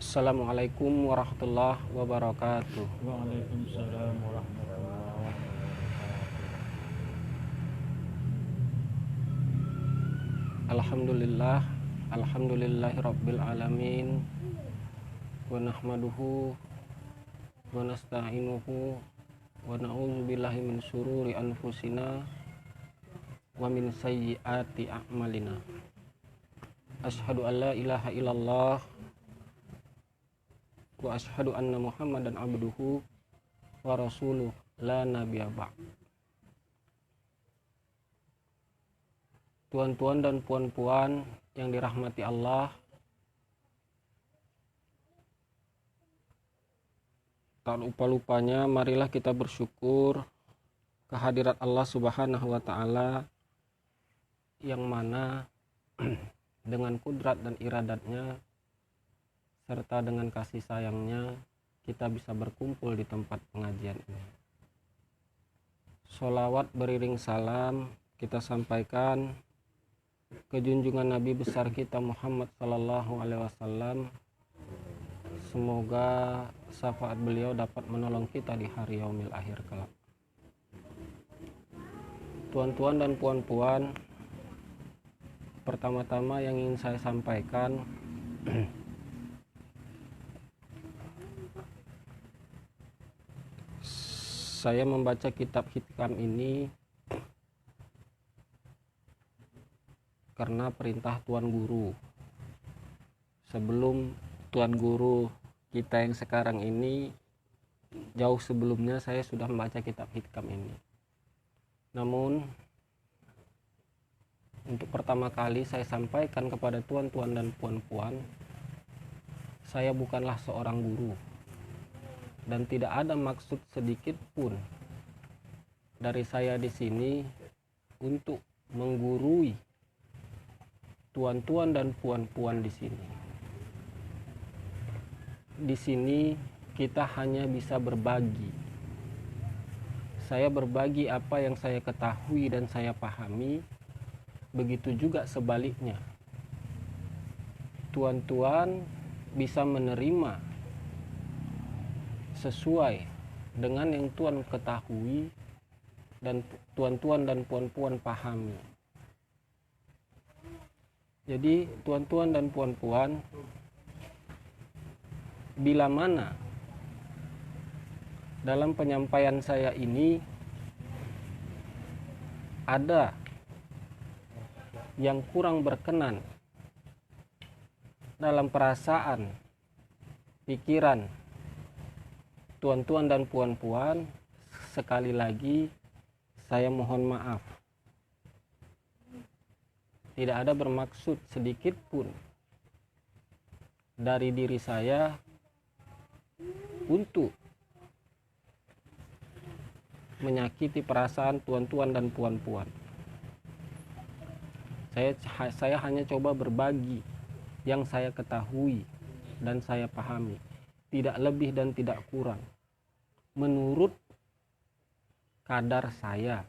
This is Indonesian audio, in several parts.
Assalamualaikum warahmatullahi wabarakatuh. Waalaikumsalam warahmatullahi wabarakatuh. Alhamdulillah, alhamdulillahirabbil alamin. Wa nahmaduhu wa nasta'inuhu wa na'udzubillahi min syururi anfusina wa min sayyiati a'malina. Asyhadu an la ilaha illallah wa asyhadu anna Muhammadan abduhu wa rasuluh la nabiyya ba'd. Tuan-tuan dan puan-puan yang dirahmati Allah, tak lupa-lupanya marilah kita bersyukur kehadirat Allah Subhanahu wa taala yang mana dengan kudrat dan iradatnya serta dengan kasih sayangnya kita bisa berkumpul di tempat pengajian ini. Sholawat beriring salam kita sampaikan ke junjungan Nabi besar kita Muhammad sallallahu alaihi wasallam. Semoga syafaat beliau dapat menolong kita di hari yaumil akhir kelak. Tuan-tuan dan puan-puan, pertama-tama yang ingin saya sampaikan saya membaca kitab hikam ini karena perintah Tuan Guru. Sebelum Tuan Guru kita yang sekarang ini, jauh sebelumnya saya sudah membaca kitab hikam ini. Namun untuk pertama kali saya sampaikan kepada tuan-tuan dan puan-puan, saya bukanlah seorang guru. Dan tidak ada maksud sedikit pun dari saya di sini untuk menggurui tuan-tuan dan puan-puan di sini. Di sini kita hanya bisa berbagi. Saya berbagi apa yang saya ketahui dan saya pahami, begitu juga sebaliknya. Tuan-tuan bisa menerima sesuai dengan yang Tuan ketahui dan tuan-tuan dan puan-puan pahami. Jadi tuan-tuan dan puan-puan, bila mana dalam penyampaian saya ini ada yang kurang berkenan dalam perasaan, pikiran tuan-tuan dan puan-puan, sekali lagi saya mohon maaf. Tidak ada bermaksud sedikit pun dari diri saya untuk menyakiti perasaan tuan-tuan dan puan-puan. Saya hanya coba berbagi yang saya ketahui dan saya pahami, tidak lebih dan tidak kurang, menurut kadar saya.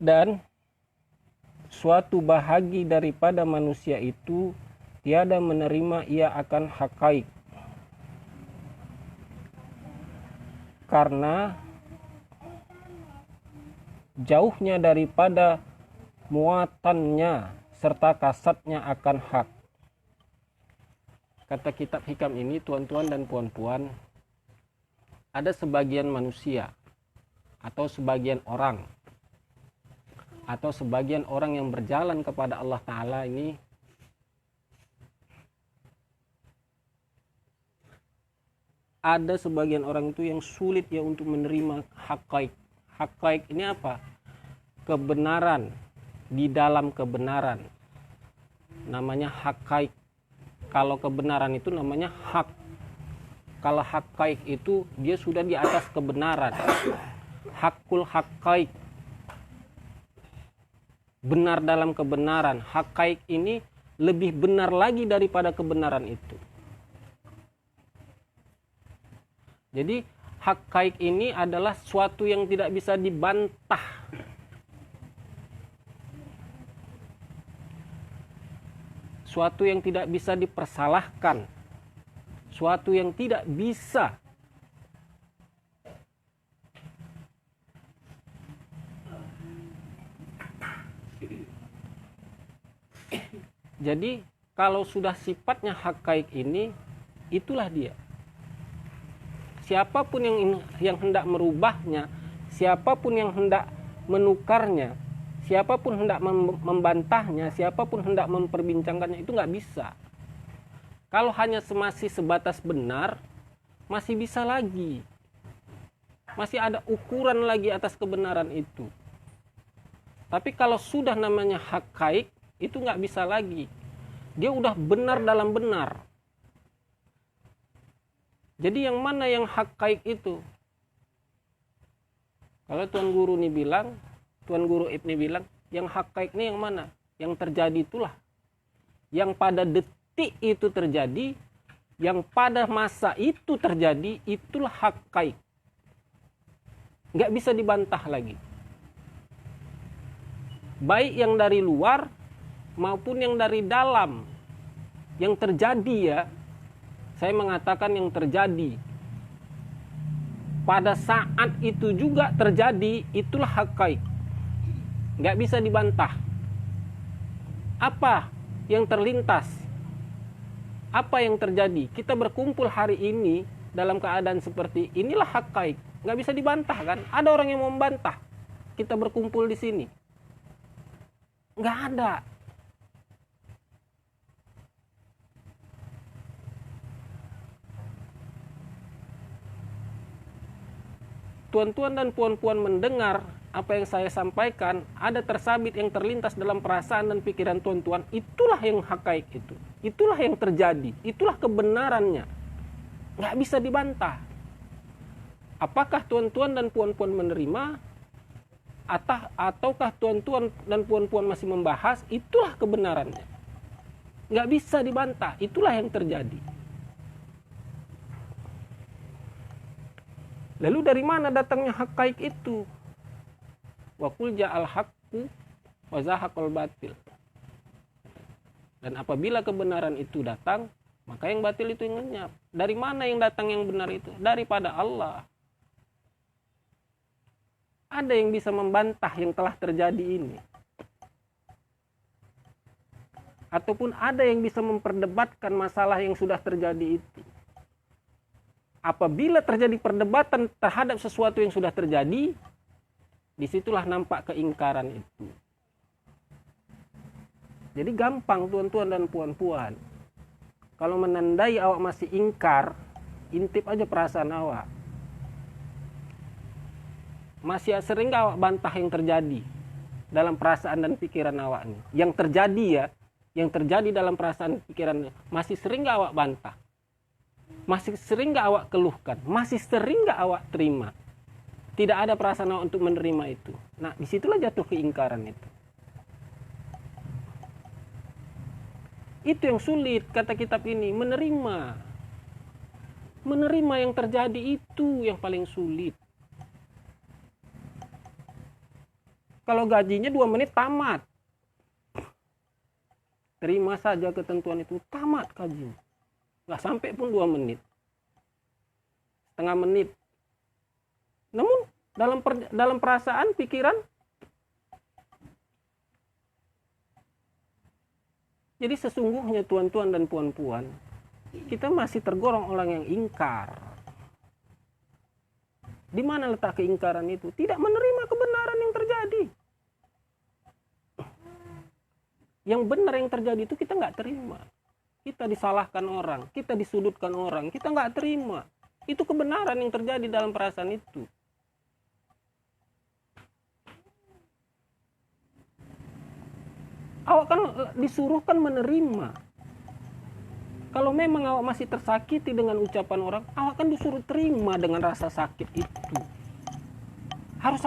Dan suatu bahagi daripada manusia itu tiada menerima ia akan hakaik, karena jauhnya daripada muatannya serta kasatnya akan hak. Kata kitab hikam ini, tuan-tuan dan puan-puan, ada sebagian manusia atau sebagian orang atau sebagian orang yang berjalan kepada Allah Ta'ala ini ada sebagian orang itu yang sulit ya untuk menerima hakaik. Hakaik ini apa? Kebenaran di dalam kebenaran. Namanya hakaik. Kalau kebenaran itu namanya hak. Kalau haqaiq itu dia sudah di atas kebenaran. Hakul haqaiq, benar dalam kebenaran. Haqaiq ini lebih benar lagi daripada kebenaran itu. Jadi haqaiq ini adalah suatu yang tidak bisa dibantah. Suatu yang tidak bisa dipersalahkan. Suatu yang tidak bisa jadi kalau sudah sifatnya haqaiq ini, itulah dia. Siapapun yang hendak merubahnya, siapapun yang hendak menukarnya, siapapun hendak membantahnya, siapapun hendak memperbincangkannya, itu nggak bisa. Kalau hanya masih sebatas benar, masih bisa lagi. Masih ada ukuran lagi atas kebenaran itu. Tapi kalau sudah namanya haqaiq, itu nggak bisa lagi. Dia udah benar dalam benar. Jadi yang mana yang haqaiq itu? Kalau Tuan Guru ini bilang, Tuan Guru Ibni bilang, yang haqaiq ini yang mana? Yang terjadi itulah. Yang pada detik itu terjadi, yang pada masa itu terjadi, itulah haqaiq. Nggak bisa dibantah lagi. Baik yang dari luar maupun yang dari dalam. Yang terjadi ya, saya mengatakan yang terjadi. Pada saat itu juga terjadi, itulah haqaiq. Nggak bisa dibantah. Apa yang terlintas? Apa yang terjadi? Kita berkumpul hari ini dalam keadaan seperti inilah haqaiq. Nggak bisa dibantah kan? Ada orang yang mau membantah. Kita berkumpul di sini. Nggak ada. Tuan-tuan dan puan-puan mendengar apa yang saya sampaikan, ada tersabit yang terlintas dalam perasaan dan pikiran tuan-tuan, itulah yang haqaiq itu. Itulah yang terjadi. Itulah kebenarannya. Nggak bisa dibantah. Apakah tuan-tuan dan puan-puan menerima? Ataukah tuan-tuan dan puan-puan masih membahas? Itulah kebenarannya. Nggak bisa dibantah. Itulah yang terjadi. Lalu dari mana datangnya haqaiq itu? Wa qul ja'al haqqu wa zahaqal batil. Dan apabila kebenaran itu datang, maka yang batil itu yang lenyap. Dari mana yang datang yang benar itu? Daripada Allah. Ada yang bisa membantah yang telah terjadi ini? Ataupun ada yang bisa memperdebatkan masalah yang sudah terjadi itu? Apabila terjadi perdebatan terhadap sesuatu yang sudah terjadi, disitulah nampak keingkaran itu. Jadi gampang tuan-tuan dan puan-puan. Kalau menandai awak masih ingkar, intip aja perasaan awak. Masih sering gak awak bantah yang terjadi dalam perasaan dan pikiran awak ini? Yang terjadi ya, yang terjadi dalam perasaan dan pikiran, masih sering gak awak bantah? Masih sering gak awak keluhkan? Masih sering gak awak terima? Tidak ada perasaan awak untuk menerima itu. Nah, disitulah jatuh keingkaran itu. Itu yang sulit, kata kitab ini, menerima. Menerima yang terjadi itu yang paling sulit. Kalau gajinya 2 menit tamat. Terima saja ketentuan itu, tamat gajinya. Nggak sampai pun 2 menit. Setengah menit. Namun dalam perasaan, pikiran, jadi sesungguhnya tuan-tuan dan puan-puan, kita masih tergolong orang yang ingkar. Di mana letak keingkaran itu? Tidak menerima kebenaran yang terjadi. Yang benar yang terjadi itu kita nggak terima. Kita disalahkan orang, kita disudutkan orang, kita nggak terima. Itu kebenaran yang terjadi dalam perasaan itu. Awak kan disuruhkan menerima. Kalau memang awak masih tersakiti dengan ucapan orang, awak kan disuruh terima dengan rasa sakit itu. Harus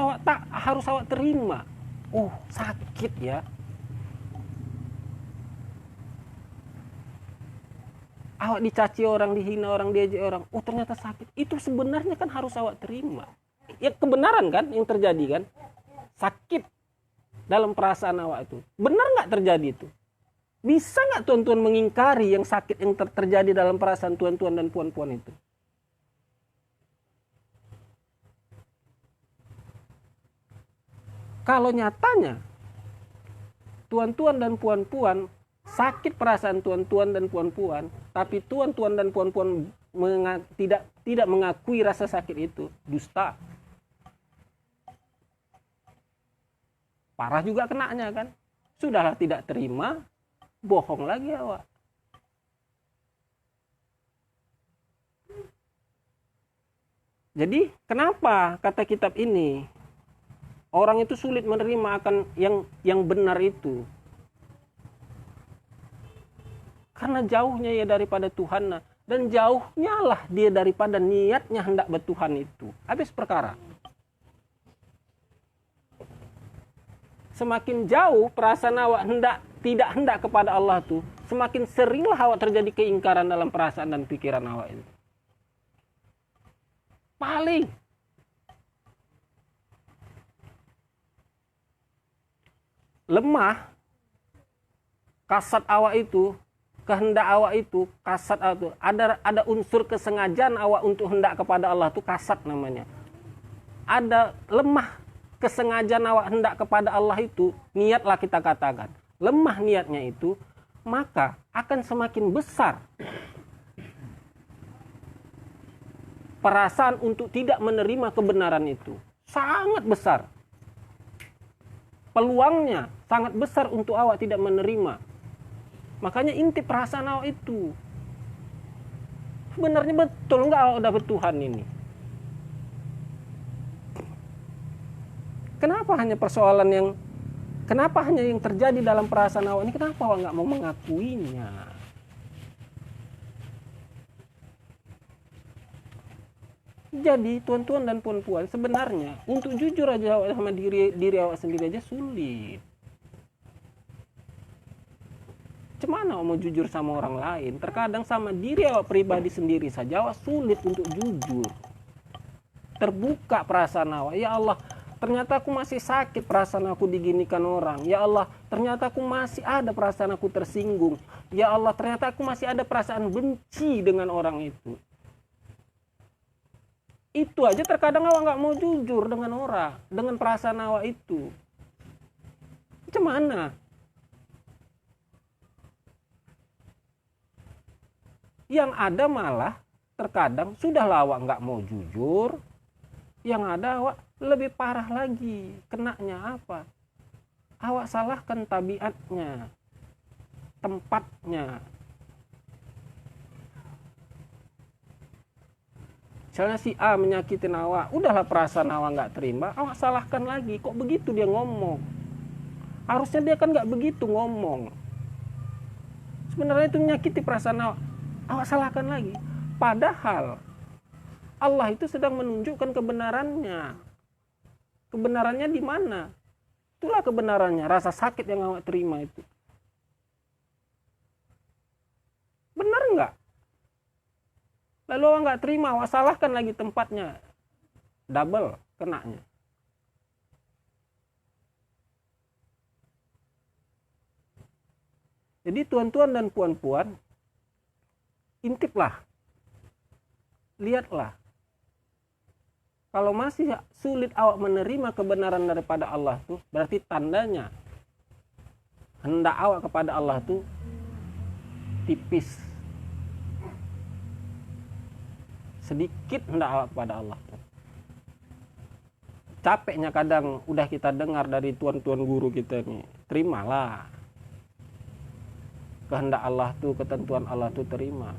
awak terima. Oh, sakit ya. Awak dicaci orang, dihina orang, diejek orang. Oh, ternyata sakit. Itu sebenarnya kan harus awak terima. Ya kebenaran kan yang terjadi kan? Sakit dalam perasaan awak itu. Benar nggak terjadi itu? Bisa nggak tuan-tuan mengingkari yang sakit yang terjadi dalam perasaan tuan-tuan dan puan-puan itu? Kalau nyatanya tuan-tuan dan puan-puan sakit perasaan tuan-tuan dan puan-puan, tapi tuan-tuan dan puan-puan tidak mengakui rasa sakit itu, dusta. Parah juga kenanya kan? Sudahlah tidak terima, bohong lagi awak. Jadi kenapa kata kitab ini orang itu sulit menerima akan yang benar itu? Karena jauhnya ia daripada Tuhan, dan jauhnya lah dia daripada niatnya hendak bertuhan itu. Habis perkara. Semakin jauh perasaan awak tidak hendak kepada Allah tuh, semakin seringlah awak terjadi keingkaran dalam perasaan dan pikiran awak itu. Paling lemah kasat awak itu, kehendak awak itu, kasat awak itu, ada unsur kesengajaan awak untuk hendak kepada Allah itu kasat namanya. Ada lemah kesengajaan awak hendak kepada Allah itu, niatlah kita katakan. Lemah niatnya itu, maka akan semakin besar perasaan untuk tidak menerima kebenaran itu. Sangat besar. Peluangnya sangat besar untuk awak tidak menerima. Makanya inti perasaan awak itu. Sebenarnya betul nggak awak udah bertuhan ini? Kenapa hanya yang terjadi dalam perasaan awak ini? Kenapa awak nggak mau mengakuinya? Jadi tuan-tuan dan puan-puan, sebenarnya untuk jujur aja awak sama diri awak sendiri aja sulit. Cemana awak mau jujur sama orang lain? Terkadang sama diri awak pribadi sendiri saja awak sulit untuk jujur. Terbuka perasaan awak. Ya Allah, ternyata aku masih sakit perasaan aku diginikan orang. Ya Allah, ternyata aku masih ada perasaan aku tersinggung. Ya Allah, ternyata aku masih ada perasaan benci dengan orang itu. Itu aja terkadang awak nggak mau jujur dengan orang, dengan perasaan awak itu. Macam mana? Yang ada malah terkadang sudahlah awak nggak mau jujur, yang ada awak lebih parah lagi. Kenanya apa? Awak salahkan tabiatnya, tempatnya. Misalnya si A menyakitin awak, udahlah perasaan awak nggak terima, awak salahkan lagi. Kok begitu dia ngomong? Harusnya dia kan nggak begitu ngomong. Sebenarnya itu menyakiti perasaan awak. Awak salahkan lagi. Padahal Allah itu sedang menunjukkan kebenarannya. Kebenarannya di mana? Itulah kebenarannya, rasa sakit yang awak terima itu. Benar nggak? Lalu awak nggak terima, awak salahkan lagi tempatnya. Double kenanya. Jadi tuan-tuan dan puan-puan, intiplah, lihatlah. Kalau masih sulit awak menerima kebenaran daripada Allah tuh, berarti tandanya hendak awak kepada Allah tuh tipis. Sedikit hendak awak kepada Allah tuh. Capeknya kadang udah kita dengar dari tuan-tuan guru kita nih, terimalah. Kehendak Allah tuh, ketentuan Allah tuh terima.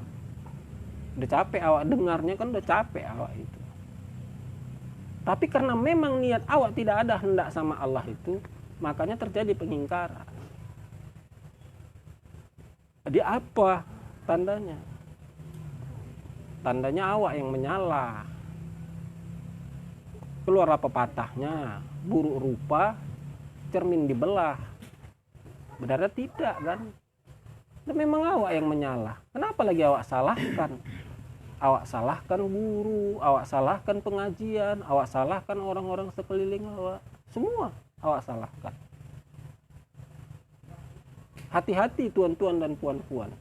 Udah capek awak dengarnya kan, udah capek awak itu. Tapi karena memang niat awak tidak ada hendak sama Allah itu, makanya terjadi pengingkaran. Jadi apa tandanya. Tandanya awak yang menyala. Keluar apa patahnya? Buruk rupa, cermin dibelah. Benar tidak kan? Dan memang awak yang menyalah. Kenapa lagi awak salahkan? Awak salahkan guru, awak salahkan pengajian, awak salahkan orang-orang sekeliling awak. Semua awak salahkan. Hati-hati tuan-tuan dan puan-puan.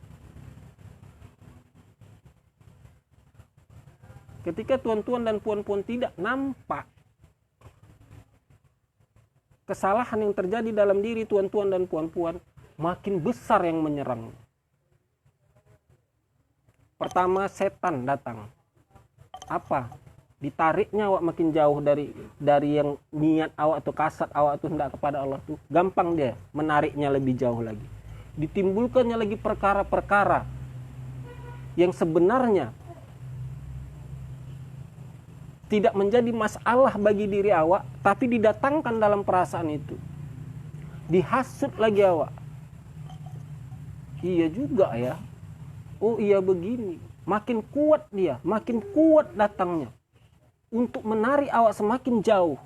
Ketika tuan-tuan dan puan-puan tidak nampak kesalahan yang terjadi dalam diri tuan-tuan dan puan-puan, makin besar yang menyerang. Pertama, setan datang. Apa? Ditariknya awak makin jauh dari yang niat awak atau kasat awak itu hendak kepada Allah tuh. Gampang dia menariknya lebih jauh lagi. Ditimbulkannya lagi perkara-perkara yang sebenarnya tidak menjadi masalah bagi diri awak, tapi didatangkan dalam perasaan itu. Dihasut lagi awak. Iya juga ya. Oh iya begini. Makin kuat dia, makin kuat datangnya. Untuk menarik awak semakin jauh.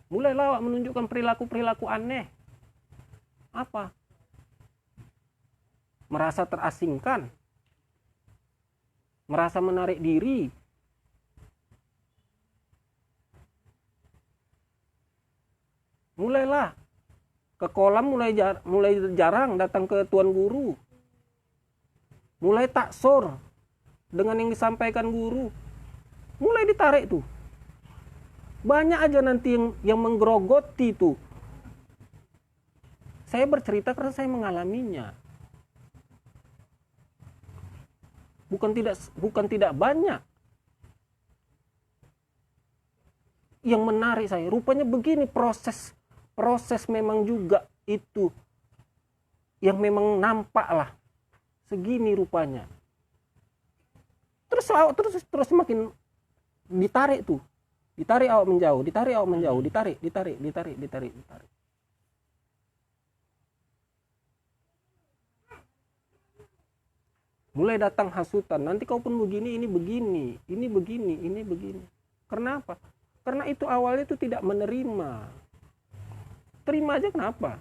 Mulailah awak menunjukkan perilaku-perilaku aneh. Apa? Merasa terasingkan. Merasa menarik diri. Mulailah ke kolam, mulai jarang datang ke tuan guru. Mulai taksur dengan yang disampaikan guru. Mulai ditarik tuh. Banyak aja nanti yang menggerogoti tuh. Saya bercerita karena saya mengalaminya. Bukan tidak banyak yang menarik saya. Rupanya begini proses memang juga itu yang memang nampak lah. Segini rupanya. Terus makin ditarik tuh. Ditarik awak menjauh, ditarik. Mulai datang hasutan, nanti kau pun begini, ini begini. Kenapa? Karena itu awalnya itu tidak menerima. Terima aja kenapa?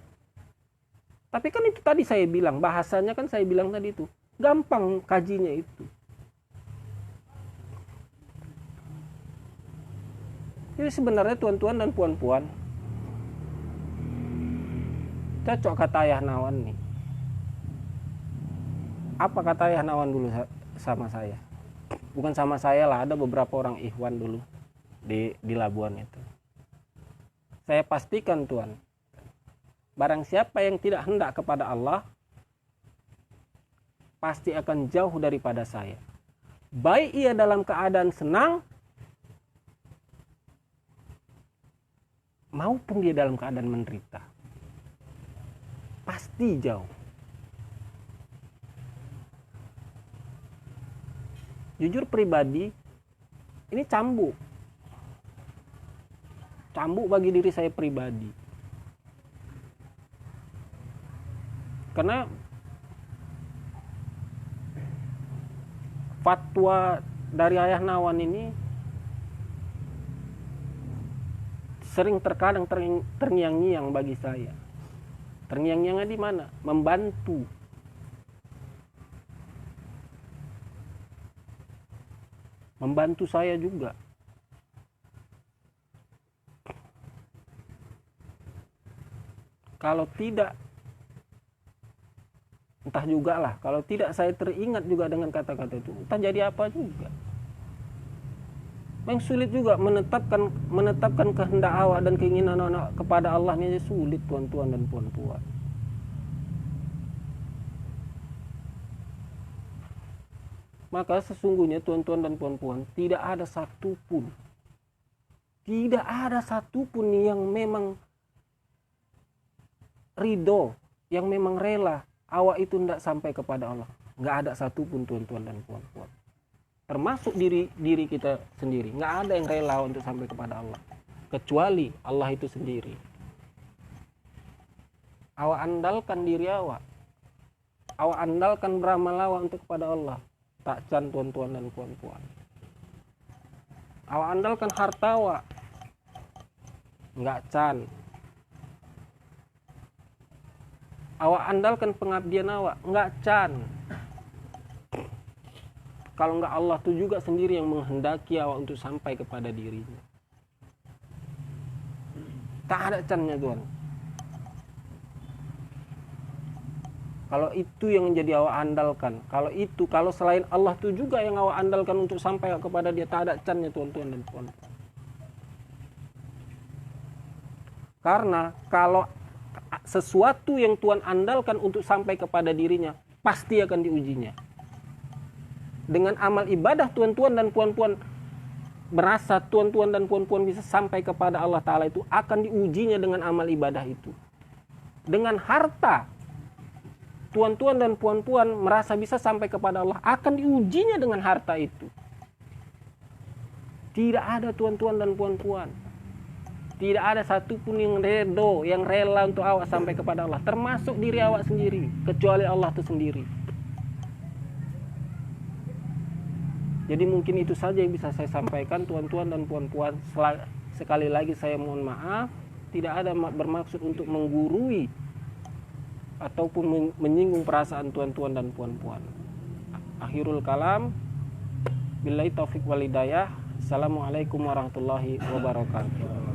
Tapi kan itu tadi saya bilang, bahasanya kan saya bilang tadi itu. Gampang kajinya itu. Jadi sebenarnya tuan-tuan dan puan-puan, cocok kata Ayah Nawan nih. Apa kata Ayah Nawan dulu sama saya? Bukan sama saya lah, ada beberapa orang ikhwan dulu di Labuan itu. Saya pastikan tuan, barang siapa yang tidak hendak kepada Allah, pasti akan jauh daripada saya. Baik ia dalam keadaan senang, maupun dia dalam keadaan menderita. Pasti jauh. Jujur pribadi, ini cambuk. Cambuk bagi diri saya pribadi. Karena fatwa dari Ayah Nawan ini sering terkadang terngiang-ngiang bagi saya. Terngiang-ngiangnya di mana? Membantu. Membantu saya juga. Kalau tidak, entah juga lah. Kalau tidak saya teringat juga dengan kata-kata itu, entah jadi apa juga. Memang sulit juga menetapkan kehendak awak dan keinginan anak kepada Allah ini sulit tuan-tuan dan puan-puan. Maka sesungguhnya tuan-tuan dan puan-puan, tidak ada satupun yang memang ridho, yang memang rela awak itu tidak sampai kepada Allah. Nggak ada satupun tuan-tuan dan puan-puan. Termasuk diri kita sendiri. Nggak ada yang rela untuk sampai kepada Allah. Kecuali Allah itu sendiri. Awak andalkan diri awak. Awak andalkan beramal awak untuk kepada Allah. Tak can tuan-tuan dan puan-puan. Awak andalkan harta awak. Enggak can. Awak andalkan pengabdian awak. Enggak can. Kalau enggak, Allah itu juga sendiri yang menghendaki awak untuk sampai kepada dirinya. Tak ada cannya Tuhan. Kalau itu yang menjadi awak andalkan. Kalau selain Allah itu juga yang awak andalkan untuk sampai kepada dia, tak ada cannya tuan-tuan dan puan-puan. Karena kalau sesuatu yang Tuhan andalkan untuk sampai kepada dirinya, pasti akan diujinya. Dengan amal ibadah tuan-tuan dan puan-puan, merasa tuan-tuan dan puan-puan bisa sampai kepada Allah Ta'ala, itu akan diujinya dengan amal ibadah itu. Dengan harta, tuan-tuan dan puan-puan merasa bisa sampai kepada Allah, akan diujinya dengan harta itu. Tidak ada tuan-tuan dan puan-puan, tidak ada satupun yang redo, yang rela untuk awak sampai kepada Allah, termasuk diri awak sendiri, kecuali Allah itu sendiri. Jadi mungkin itu saja yang bisa saya sampaikan tuan-tuan dan puan-puan. Sekali lagi saya mohon maaf, tidak ada bermaksud untuk menggurui ataupun menyinggung perasaan tuan-tuan dan puan-puan. Akhirul kalam, billahi taufik wal hidayah. Assalamualaikum warahmatullahi wabarakatuh.